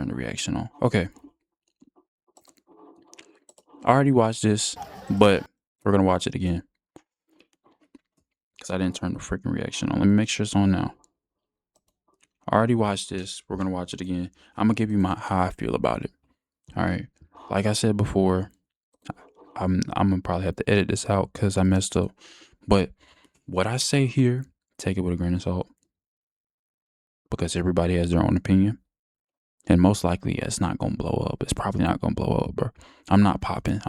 turn the reaction on. Okay. I already watched this, but we're gonna watch it again. Because I didn't turn the freaking reaction on. Let me make sure it's on now. I already watched this. We're gonna watch it again. I'm gonna give you how I feel about it. Alright. Like I said before, I'm gonna probably have to edit this out because I messed up. But what I say here, take it with a grain of salt. Because everybody has their own opinion. And most likely it's not gonna blow up. It's probably not gonna blow up, bro. I'm not popping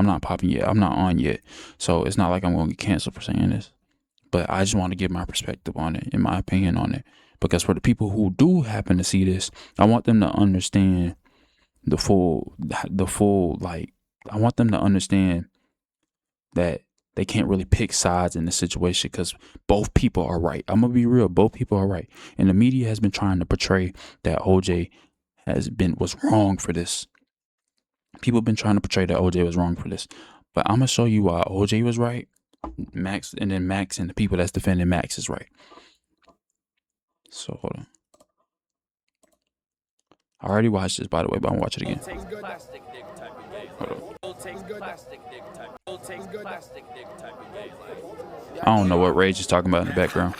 yet. I'm not on yet. So it's not like I'm gonna get canceled for saying this. But I just want to give my perspective on it and my opinion on it. Because for the people who do happen to see this, I want them to understand the full, like, I want them to understand that they can't really pick sides in the situation because both people are right. I'm going to be real. Both people are right. And the media has been trying to portray that OJ was wrong for this. People have been trying to portray that OJ was wrong for this. But I'm going to show you why OJ was right. Max, and then Max and the people that's defending Max is right. So hold on. I already watched this, by the way, but I'm gonna watch it again. Hold on. I don't know what Rage is talking about in the background.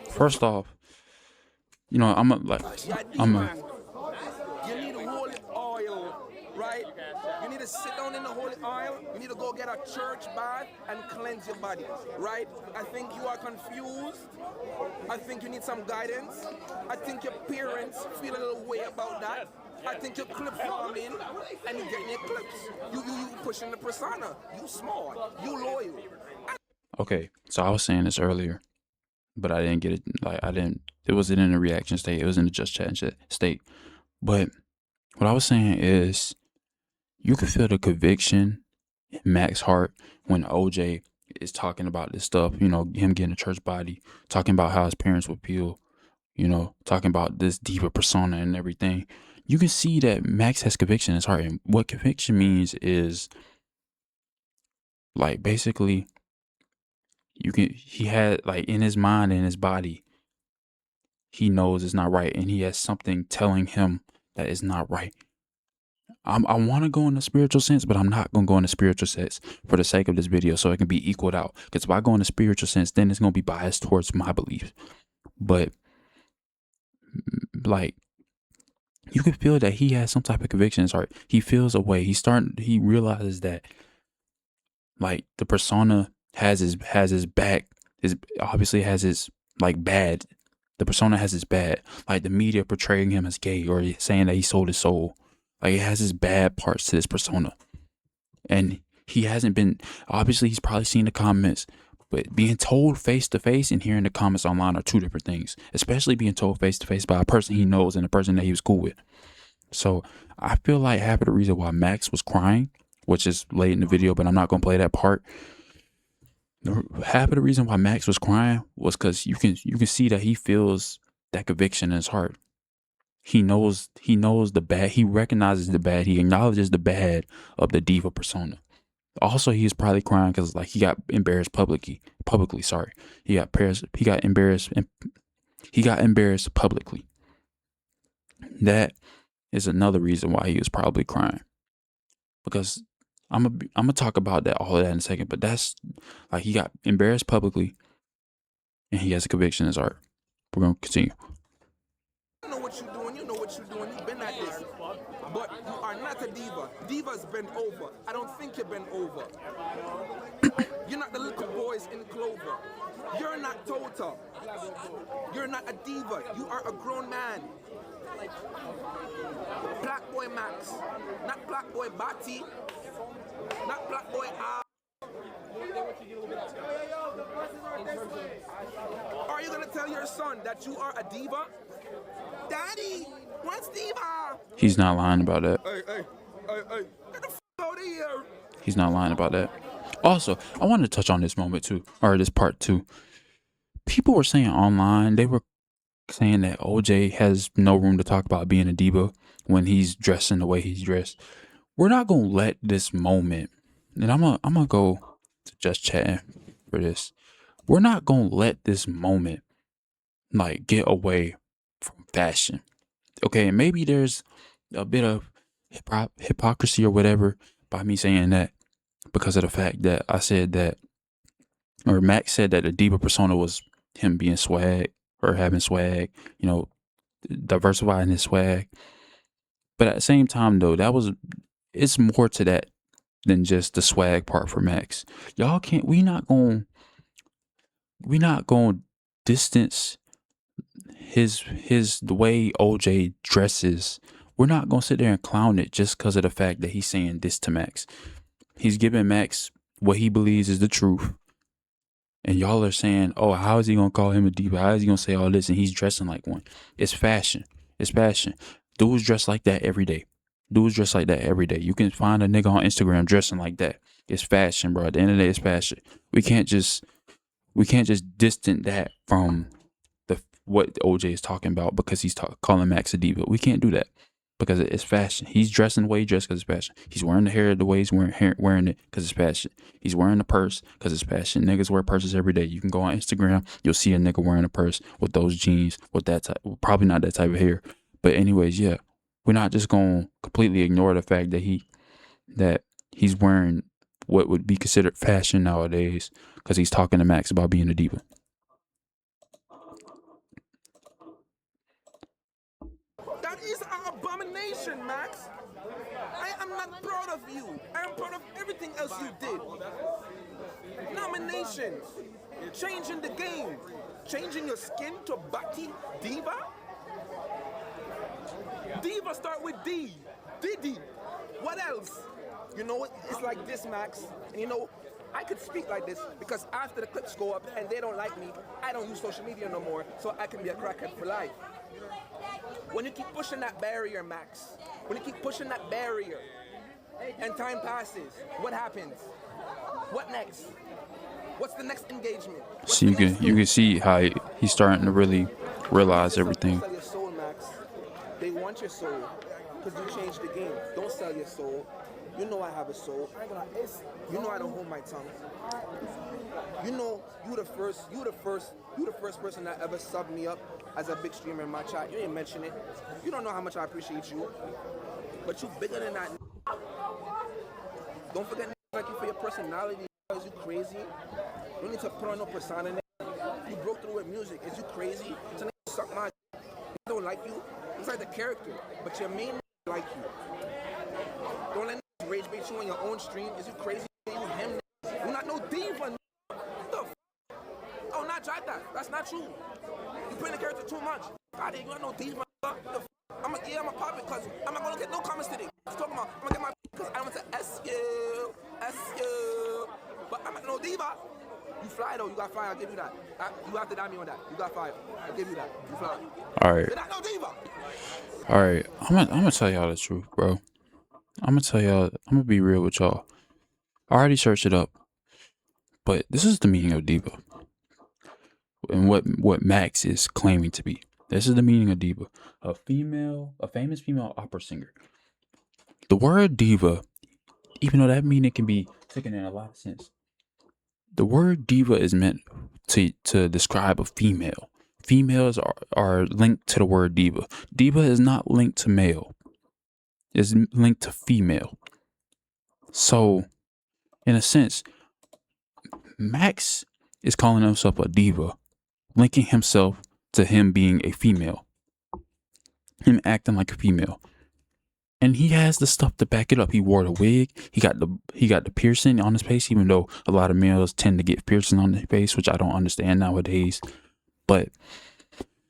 First off, you know, I'm a you need holy oil, right? You need to sit down in the holy oil. You need to go get a church bath and cleanse your body, right? I think you are confused. I think you need some guidance. I think your parents feel a little way about that. I think you're clip farming and you're getting your clips. You pushing the persona. You smart. You loyal. Okay, so I was saying this earlier, but I didn't get it. Like it wasn't in the reaction state. It was in the just chat state. But what I was saying is, you can feel the conviction in Max's heart when OJ is talking about this stuff, you know, him getting a church body, talking about how his parents would feel, you know, talking about this diva persona and everything. You can see that Max has conviction in his heart. And what conviction means is, like, basically, he had, like, in his mind and his body, he knows it's not right. And he has something telling him that it's not right. I want to go in the spiritual sense, but I'm not going to go in the spiritual sense for the sake of this video so it can be equaled out. Because if I go in the spiritual sense, then it's going to be biased towards my beliefs. But, like, you can feel that he has some type of conviction in his heart. He feels a way. He realizes that, like, the persona has his back. Obviously has his, like, bad. The persona has his bad. Like, the media portraying him as gay or saying that he sold his soul. Like, it has his bad parts to this persona. And he hasn't been, obviously he's probably seen the comments, but being told face to face and hearing the comments online are two different things, especially being told face to face by a person he knows and a person that he was cool with. So I feel like half of the reason why Max was crying, which is late in the video, but I'm not going to play that part. Half of the reason why Max was crying was because you can see that he feels that conviction in his heart. He knows the bad. He recognizes the bad. He acknowledges the bad of the diva persona. Also, he is probably crying because, like, he got embarrassed publicly. Sorry, he got embarrassed publicly. That is another reason why he was probably crying. Because I'm gonna talk about all of that in a second. But that's, like, he got embarrassed publicly, and he has a conviction in his heart. We're gonna continue. You know what you're doing. You've been at this. But you are not a diva. Divas bend over. I don't think you bend over. You're not the little boys in Clover. You're not Tota. You're not a diva. You are a grown man. PlaqueBoyMax. Not PlaqueBoy not PlaqueBoy Are you gonna tell your son that you are a diva? Daddy, what's diva? He's not lying about that. Hey, get the f out of here. He's not lying about that. Also, I wanted to touch on this moment too, or this part too. People were saying online, they were saying that OJ has no room to talk about being a diva when he's dressing the way he's dressed. We're not gonna let this moment, and I'm gonna go to just chatting for this. We're not gonna let this moment like get away from fashion. Okay, and maybe there's a bit of hypocrisy or whatever by me saying that, because of the fact that I said that, or Max said that the diva persona was him being swag or having swag, diversifying his swag. But at the same time, though, it's more to that than just the swag part for Max. Y'all can't. We not going to distance the way OJ dresses. We're not gonna sit there and clown it just because of the fact that he's saying this to Max. He's giving Max what he believes is the truth, and y'all are saying, "Oh, how is he gonna call him a diva? How is he gonna say all this?" And he's dressing like one. It's fashion. It's fashion. Dudes dress like that every day. Dudes dress like that every day. You can find a nigga on Instagram dressing like that. It's fashion, bro. At the end of the day, it's fashion. We can't just distance that from what OJ is talking about because he's calling Max a diva. We can't do that because it's fashion. He's dressing the way he dressed because it's fashion. He's wearing the hair the way he's wearing it because it's fashion. He's wearing the purse because it's fashion. Niggas wear purses every day. You can go on Instagram, you'll see a nigga wearing a purse with those jeans, with that type, probably not that type of hair. But anyways, yeah, we're not just going to completely ignore the fact that he's wearing what would be considered fashion nowadays because he's talking to Max about being a diva. That is an abomination, Max. I am not proud of you. I am proud of everything else you did. Nominations, changing the game, changing your skin to Bati Diva. Diva start with D. Diddy. What else? You know, it's like this, Max. And you know, I could speak like this because after the clips go up and they don't like me, I don't use social media no more, so I can be a crackhead for life. When you keep pushing that barrier, Max, when you keep pushing that barrier and time passes, what happens? What next? What's the next engagement? So you can see how he's starting to really realize everything. Don't sell your soul, Max. They want your soul because you changed the game. Don't sell your soul. You know I have a soul. You know I don't hold my tongue. You know you the first person that ever subbed me up as a big streamer in my chat. You didn't mention it. You don't know how much I appreciate you. But you bigger than that. Don't forget like you for your personality. Is you crazy? You don't need to put on no persona. You broke through with music. Is you crazy? So suck my. I don't like you. It's like the character, but your main like you. Don't let rage bait you on your own stream. Is you crazy? You him. You're not no diva. What the Oh, not drive that. That's not true. You playing the character too much. God, you got no diva. I'm gonna pop it because I'm not gonna get no comments today. I'm talking about I'm gonna get my because I went to SU. But I'm not no diva. You fly though. You got fire. I'll give you that. You have to dime me on that. You got fire. I'll give you that. You fly. All right. You're not no diva. All right. I'm gonna tell y'all the truth, bro. I'm gonna be real with y'all. I already searched it up, but this is the meaning of diva and what Max is claiming to be. This is the meaning of diva: a famous female opera singer. The word diva, even though that meaning can be taken in a lot of sense, the word diva is meant to describe a female. Females are linked to the word diva. Diva is not linked to male. It's linked to female. So, in a sense, Max is calling himself a diva, linking himself to him being a female, him acting like a female. And he has the stuff to back it up. He wore the wig. He got the piercing on his face, even though a lot of males tend to get piercing on their face, which I don't understand nowadays. But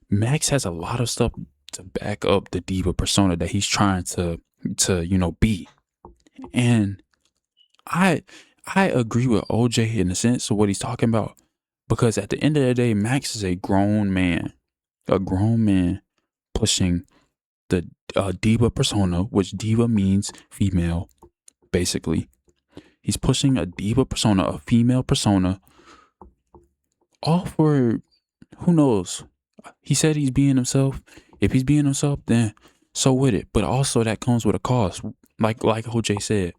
Max has a lot of stuff to back up the diva persona that he's trying to be. And I agree with OJ in the sense of what he's talking about, because at the end of the day, Max is a grown man pushing the diva persona, which diva means female, basically. He's pushing a diva persona, a female persona, all for, who knows? He said he's being himself. If he's being himself, then so with it. But also that comes with a cost. Like OJ said,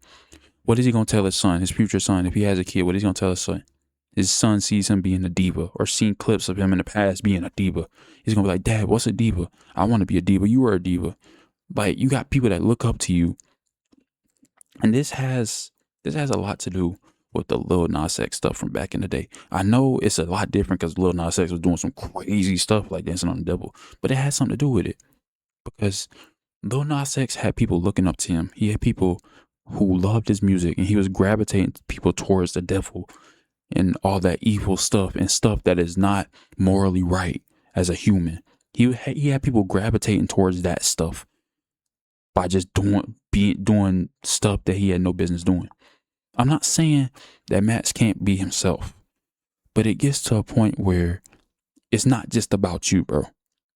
what is he going to tell his son, his future son, if he has a kid? What is he going to tell his son? his son sees him being a diva or seen clips of him in the past being a diva, he's gonna be like, Dad, what's a diva? I want to be a diva. You are a diva. Like, you got people that look up to you, and this has a lot to do with the Lil Nas X stuff from back in the day. I know it's a lot different because Lil Nas X was doing some crazy stuff like dancing on the devil, but it had something to do with it because Lil Nas X had people looking up to him. He had people who loved his music, and he was gravitating people towards the devil and all that evil stuff and stuff that is not morally right as a human. He had people gravitating towards that stuff by just doing stuff that he had no business doing. I'm not saying that Max can't be himself, but it gets to a point where it's not just about you, bro.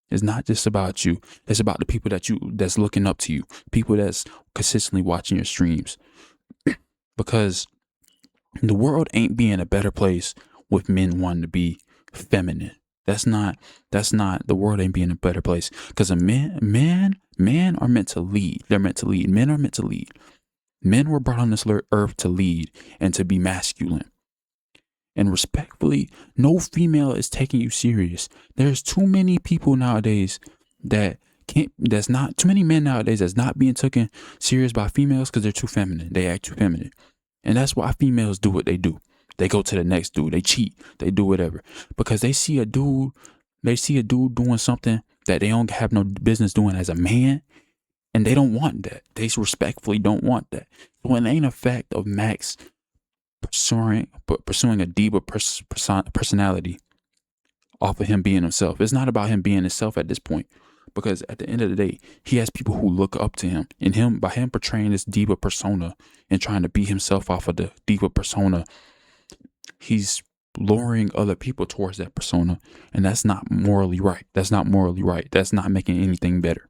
It's not just about you. It's about the people that's looking up to you, people that's consistently watching your streams. Because the world ain't being a better place with men wanting to be feminine. That's not the world ain't being a better place. Because men are meant to lead. They're meant to lead. Men are meant to lead. Men were brought on this earth to lead and to be masculine. And respectfully, no female is taking you serious. There's too many people nowadays that's not being taken serious by females because they're too feminine. They act too feminine. And that's why females do what they do. They go to the next dude. They cheat. They do whatever. Because they see a dude doing something that they don't have no business doing as a man. And they don't want that. They respectfully don't want that. So it ain't a fact of Max pursuing a diva personality off of him being himself. It's not about him being himself at this point. Because at the end of the day, he has people who look up to him. And by him portraying this diva persona and trying to be himself off of the diva persona, he's luring other people towards that persona. And that's not morally right. That's not making anything better.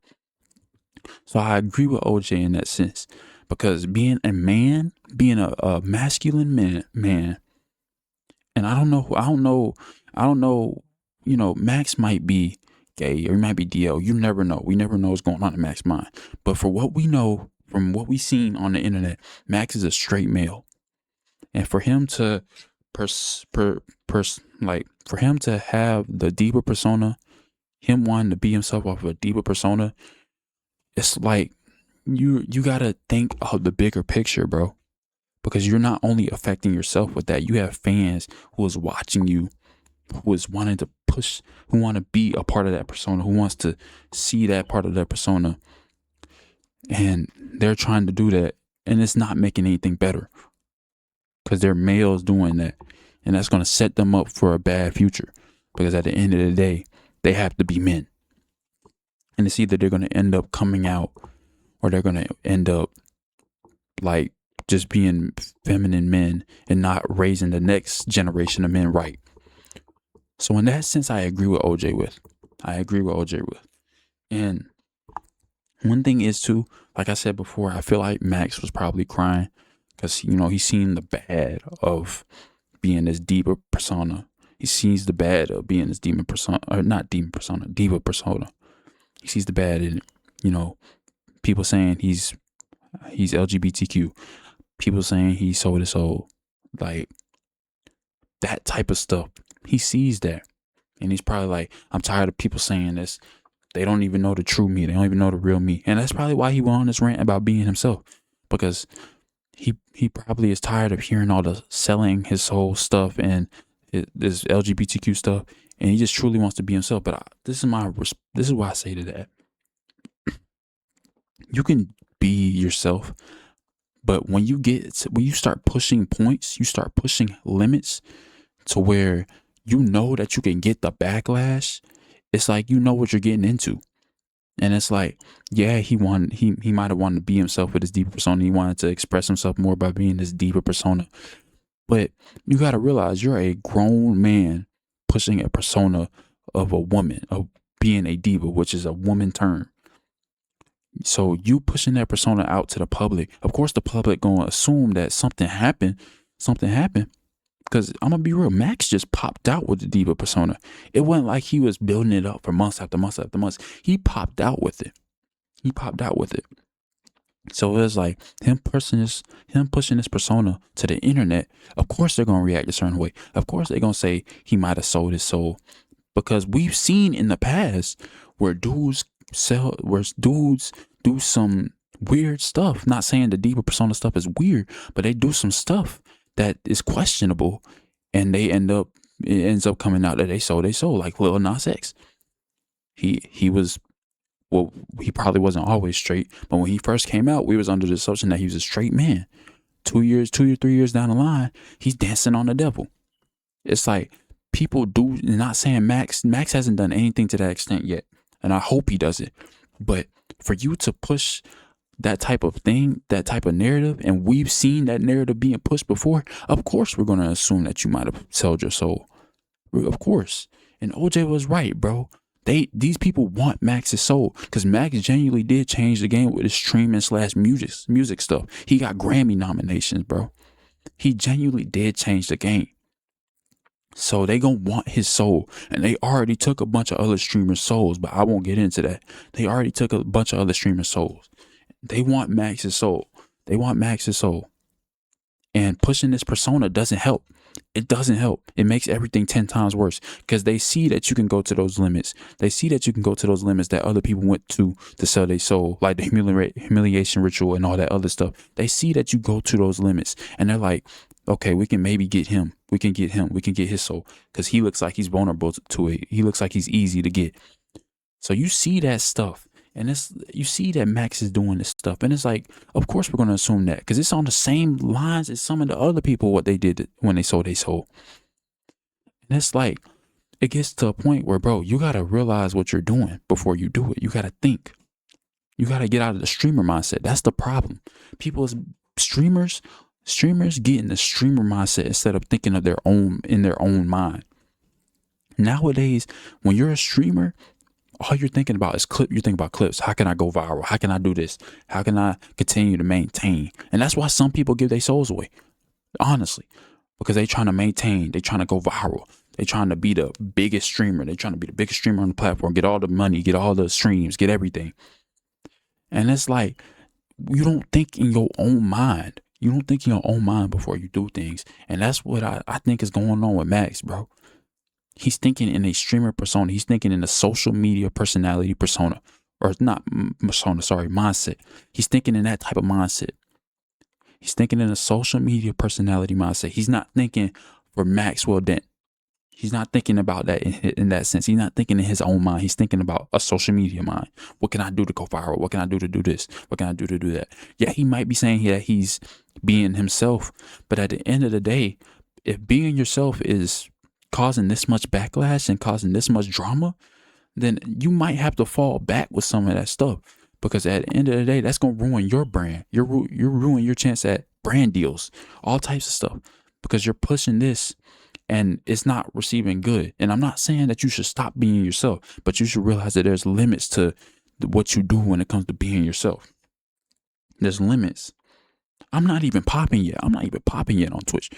So I agree with OJ in that sense. Because being a man, being a masculine man, and I don't know, Max might be gay or he might be DL. You never know. We never know what's going on in Max's mind. But for what we know, from what we've seen on the internet, Max is a straight male. And for him to for him to have the diva persona, him wanting to be himself off of a diva persona, it's like you gotta think of the bigger picture, bro. Because you're not only affecting yourself with that, you have fans who is watching you, who is wanting to push, who want to be a part of that persona, who wants to see that part of that persona. And they're trying to do that. And it's not making anything better. Because they're males doing that. And that's going to set them up for a bad future. Because at the end of the day, they have to be men. And it's either they're going to end up coming out or they're going to end up like just being feminine men and not raising the next generation of men right. So in that sense, I agree with OJ with. And one thing is too, like I said before, I feel like Max was probably crying because, he's seen the bad of being this diva persona. He sees the bad of being this diva persona. He sees the bad in it. People saying he's LGBTQ. People saying he's sold his soul. Like, that type of stuff. He sees that. And he's probably like, I'm tired of people saying this. They don't even know the true me. They don't even know the real me. And that's probably why he went on this rant about being himself. Because he probably is tired of hearing all the selling his soul stuff and this LGBTQ stuff. And he just truly wants to be himself. But this is why I say to that. You can be yourself. But when you start pushing points, you start pushing limits to where that you can get the backlash, it's like what you're getting into. And it's like, yeah, he might have wanted to be himself with his diva persona. He wanted to express himself more by being this diva persona. But you got to realize you're a grown man pushing a persona of a woman, of being a diva, which is a woman term. So you pushing that persona out to the public. Of course, the public gonna assume that something happened. Because I'm gonna be real, Max just popped out with the diva persona. It wasn't like he was building it up for months after months after months. He popped out with it. So it's like him pushing this persona to the internet. Of course they're gonna react a certain way. Of course they're gonna say he might have sold his soul, because we've seen in the past where dudes do some weird stuff. Not saying the deeper persona stuff is weird, but they do some stuff that is questionable, and it ends up coming out that they sold their soul. Like Lil Nas X, he was, well, he probably wasn't always straight, but when he first came out, we was under the assumption that he was a straight man. 2 years, 2 or 3 years down the line, he's dancing on the devil. It's like people do. Not saying Max hasn't done anything to that extent yet, and I hope he does it. But for you to push that type of thing, that type of narrative, and we've seen that narrative being pushed before, of course we're gonna assume that you might have sold your soul. Of course. And OJ was right, bro. These people want Max's soul, because Max genuinely did change the game with his streaming slash music stuff. He got Grammy nominations, bro. He genuinely did change the game. So they gonna want his soul, and they already took a bunch of other streamers' souls, but I won't get into that. They already took a bunch of other streamers' souls. They want Max's soul. They want Max's soul. And pushing this persona doesn't help. It doesn't help. It makes everything 10 times worse, because they see that you can go to those limits. They see that you can go to those limits that other people went to sell their soul, like the humiliation ritual and all that other stuff. They see that you go to those limits, and they're like, okay, we can maybe get him. We can get him. We can get his soul, because he looks like he's vulnerable to it. He looks like he's easy to get. So you see that stuff, and you see that Max is doing this stuff, and it's like, of course we're gonna assume that, because it's on the same lines as some of the other people what they did when they sold their soul. And it's like, it gets to a point where, bro, you gotta realize what you're doing before you do it. You gotta think. You gotta get out of the streamer mindset. That's the problem. Streamers get in the streamer mindset instead of thinking of their own mind. Nowadays, when you're a streamer, all you're thinking about is clip. You're thinking about clips. How can I go viral? How can I do this? How can I continue to maintain? And that's why some people give their souls away, honestly, because they trying to maintain. They trying to go viral. They trying to be the biggest streamer. They trying to be the biggest streamer on the platform. Get all the money. Get all the streams. Get everything. And it's like, you don't think in your own mind. You don't think in your own mind before you do things. And that's what I think is going on with Max, bro. He's thinking in a streamer persona. He's thinking in a social media personality persona, or not persona, sorry, mindset. He's thinking in that type of mindset. He's thinking in a social media personality mindset. He's not thinking for Maxwell Dent. He's not thinking about that in that sense. He's not thinking in his own mind. He's thinking about a social media mind. What can I do to go viral? What can I do to do this? What can I do to do that? Yeah, he might be saying that he's being himself, but at the end of the day, if being yourself is causing this much backlash and causing this much drama, then you might have to fall back with some of that stuff, because at the end of the day, that's gonna ruin your brand. You're ruining your chance at brand deals, all types of stuff, because you're pushing this and it's not receiving good. And I'm not saying that you should stop being yourself, but you should realize that there's limits to what you do when it comes to being yourself. There's limits. I'm not even popping yet. I'm not even popping yet on Twitch.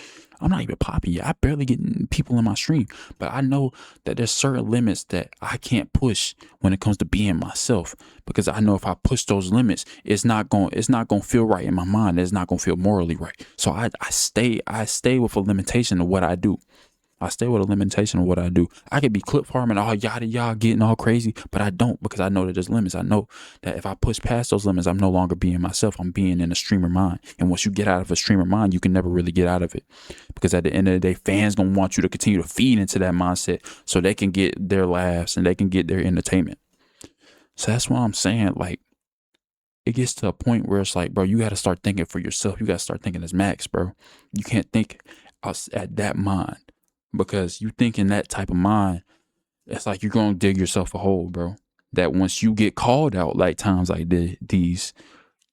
I'm not even popping yet. I barely get people in my stream, but I know that there's certain limits that I can't push when it comes to being myself, because I know if I push those limits, it's not going to feel right in my mind. It's not going to feel morally right. So I stay with a limitation of what I do. I stay with a limitation of what I do. I could be clip farming, all yada yada, getting all crazy, but I don't, because I know that there's limits. I know that if I push past those limits, I'm no longer being myself. I'm being in a streamer mind. And once you get out of a streamer mind, you can never really get out of it, because at the end of the day, fans gonna want you to continue to feed into that mindset so they can get their laughs and they can get their entertainment. So that's why I'm saying, like, it gets to a point where it's like, bro, you got to start thinking for yourself. You got to start thinking as Max, bro. You can't think at that mind. Because you think in that type of mind, it's like you're going to dig yourself a hole, bro. That once you get called out like times like these,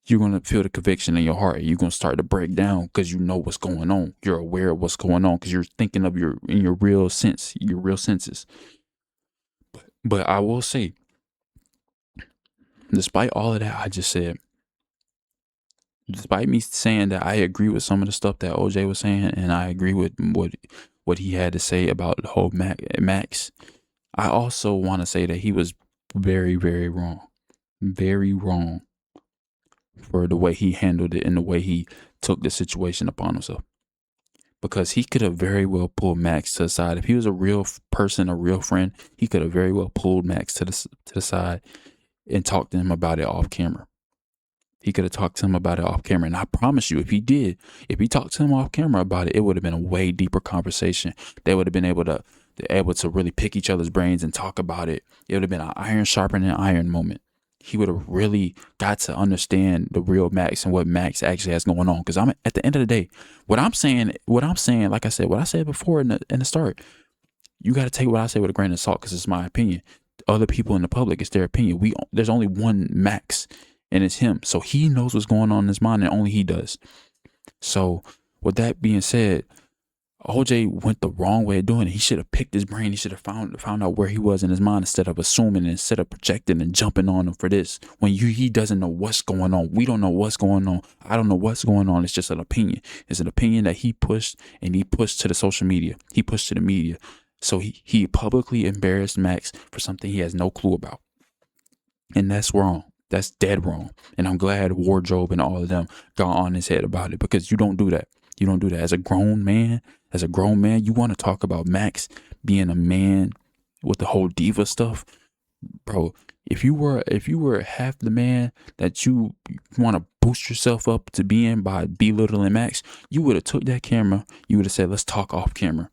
you're going to feel the conviction in your heart. You're going to start to break down because you know what's going on. You're aware of what's going on because you're thinking of your real senses. But I will say, despite all of that I just said, despite me saying that I agree with some of the stuff that OJ was saying, and I agree with what he had to say about the whole Max, I also want to say that he was very, very wrong. Very wrong. for the way he handled it and the way he took the situation upon himself. Because he could have very well pulled Max to the side. If he was a real person, a real friend, he could have very well pulled Max to the side and talked to him about it off camera. He could have talked to him about it off camera. And I promise you, if he talked to him off camera about it, it would have been a way deeper conversation. They would have been able to really pick each other's brains and talk about it. It would have been an iron sharpening iron moment. He would have really got to understand the real Max and what Max actually has going on. Because I'm at the end of the day, what I'm saying, like I said, what I said before in the start, you got to take what I say with a grain of salt because it's my opinion. Other people in the public, it's their opinion. There's only one Max, and it's him. So he knows what's going on in his mind, and only he does. So with that being said, OJ went the wrong way of doing it. He should have picked his brain. He should have found out where he was in his mind instead of assuming, instead of projecting and jumping on him for this. When he doesn't know what's going on. We don't know what's going on. I don't know what's going on. It's just an opinion. It's an opinion that he pushed, and he pushed to the social media. He pushed to the media. So he publicly embarrassed Max for something he has no clue about. And that's wrong. That's dead wrong. And I'm glad Wardrobe and all of them got on his head about it, because you don't do that. You don't do that. As a grown man, you want to talk about Max being a man with the whole diva stuff. Bro, if you were half the man that you want to boost yourself up to being by belittling Max, you would have took that camera. You would have said, let's talk off camera.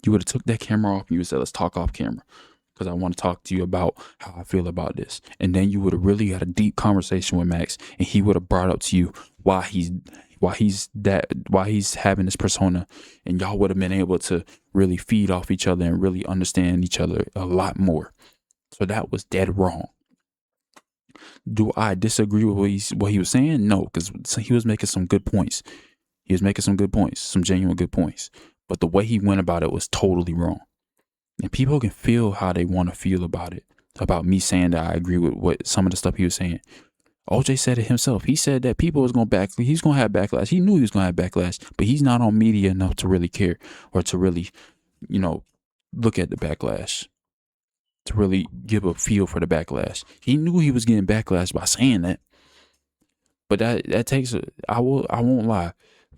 You would have took that camera off and you would have said, let's talk off camera, because I want to talk to you about how I feel about this. And then you would have really had a deep conversation with Max, and he would have brought up to you why he's having this persona, and y'all would have been able to really feed off each other and really understand each other a lot more. So that was dead wrong. Do I disagree with what he was saying? No, because he was making some good points. Some genuine good points. But the way he went about it was totally wrong. And people can feel how they want to feel about it, about me saying that I agree with what some of the stuff he was saying. OJ said it himself. He said that he's going to have backlash. He knew he was going to have backlash, but he's not on media enough to really care or to really, look at the backlash, to really give a feel for the backlash. He knew he was getting backlash by saying that. But that takes I won't lie.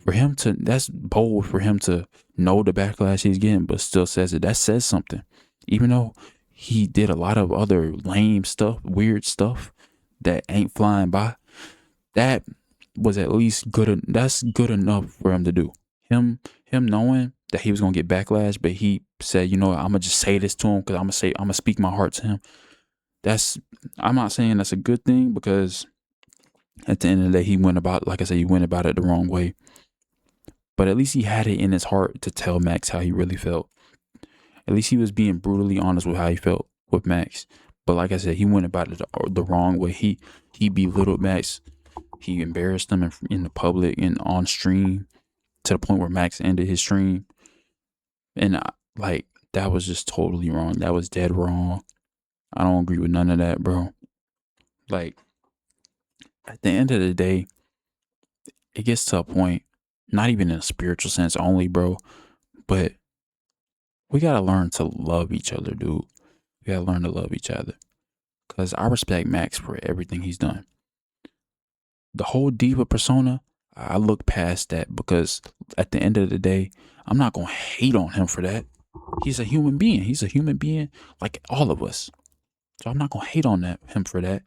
That's bold for him to know the backlash he's getting, but still says it. That says something. Even though he did a lot of other lame stuff, weird stuff that ain't flying by, that was at least good. That's good enough for him to do. Him knowing that he was gonna get backlash, but he said, I'm gonna just say this to him because I'm gonna speak my heart to him. I'm not saying that's a good thing, because at the end of the day, he went about it the wrong way. But at least he had it in his heart to tell Max how he really felt. At least he was being brutally honest with how he felt with Max. But like I said, he went about it the wrong way. He belittled Max. He embarrassed him in the public and on stream, to the point where Max ended his stream. And that was just totally wrong. That was dead wrong. I don't agree with none of that, bro. At the end of the day, it gets to a point, not even in a spiritual sense only, bro, but we gotta learn to love each other, dude. We gotta learn to love each other, because I respect Max for everything he's done. The whole diva persona, I look past that, because at the end of the day, I'm not gonna hate on him for that. He's a human being. He's a human being like all of us. So I'm not gonna hate on him for that.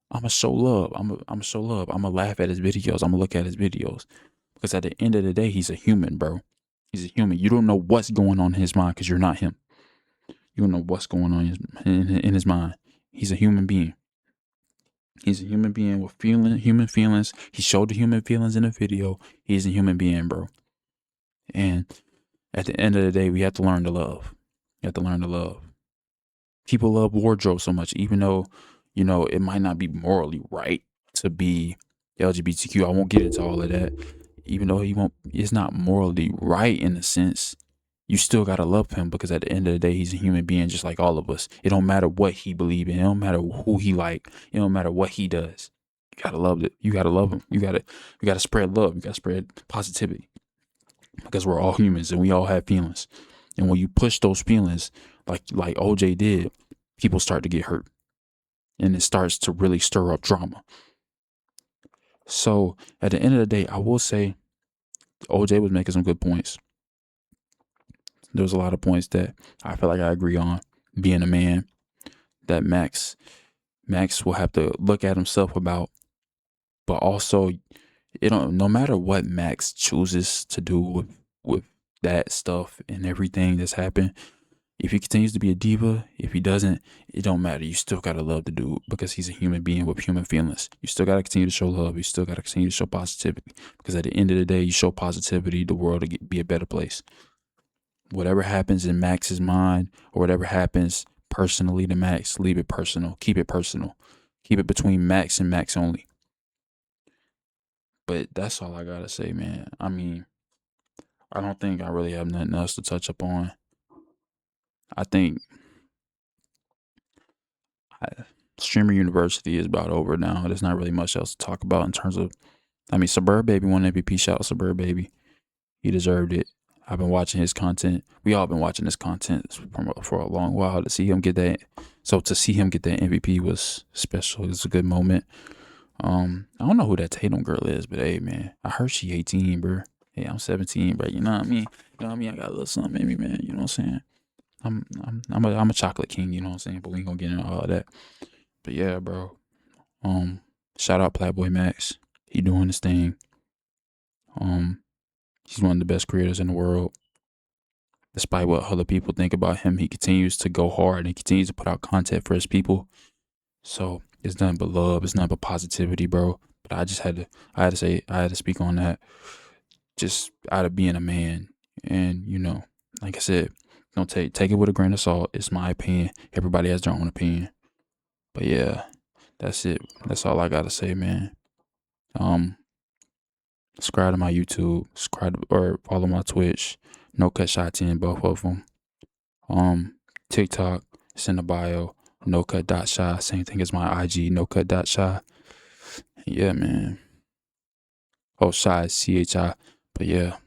I'ma show love. I'ma show love. I'ma laugh at his videos. I'ma look at his videos. Because at the end of the day, he's a human, bro. He's a human. You don't know what's going on in his mind because you're not him. You don't know what's going on in his mind. He's a human being. He's a human being with human feelings. He showed the human feelings in the video. He's a human being, bro. And at the end of the day, we have to learn to love. You have to learn to love. People love Wardrobe so much, even though, it might not be morally right to be LGBTQ. I won't get into all of that. Even though it's not morally right in a sense, you still gotta love him, because at the end of the day, he's a human being just like all of us. It don't matter what he believes in. It don't matter who he like. It don't matter what he does. You gotta love it. You gotta love him. You gotta spread love. You gotta spread positivity, because we're all humans and we all have feelings. And when you push those feelings, like OJ did, people start to get hurt, and it starts to really stir up drama. So at the end of the day, I will say OJ was making some good points. There was a lot of points that I feel like I agree on. Being a man, that Max will have to look at himself about, but also no matter what Max chooses to do with that stuff and everything that's happened, if he continues to be a diva, if he doesn't, it don't matter. You still gotta love the dude because he's a human being with human feelings. You still gotta continue to show love. You still gotta continue to show positivity because at the end of the day, you show positivity, the world will be a better place. Whatever happens in Max's mind or whatever happens personally to Max, leave it personal. Keep it personal. Keep it between Max and Max only. But that's all I gotta say, man. I mean, I don't think I really have nothing else to touch up on. I think Streamer University is about over now. There's not really much else to talk about in terms of. I mean, Suburb Baby won MVP. Shout out Suburb Baby. He deserved it. I've been watching his content. We all been watching his content for a long while to see him get that. So to see him get that MVP was special. It was a good moment. I don't know who that Tatum girl is, but hey, man, I heard she 18, bro. Hey, I'm 17, bro. You know what I mean? You know what I mean? I got a little something in me, man. You know what I'm saying? I'm a chocolate king. You know what I'm saying? But we ain't gonna get into all of that. But yeah, bro. Shout out PlaqueBoyMax. He doing his thing. He's one of the best creators in the world. Despite what other people think about him, he continues to go hard and continues to put out content for his people. So it's nothing but love. It's nothing but positivity, bro. But I had to speak on that. Just out of being a man, and like I said, don't take it with a grain of salt. It's my opinion. Everybody has their own opinion. But yeah, that's it. That's all I gotta say, man. Subscribe to my YouTube. Subscribe or follow my Twitch. No Cut Shot 10, both of them. TikTok, it's in the bio. No Cut Shy. Same thing as my IG. No Cut Shy. Yeah, man. Oh, Shy is CHI. But yeah,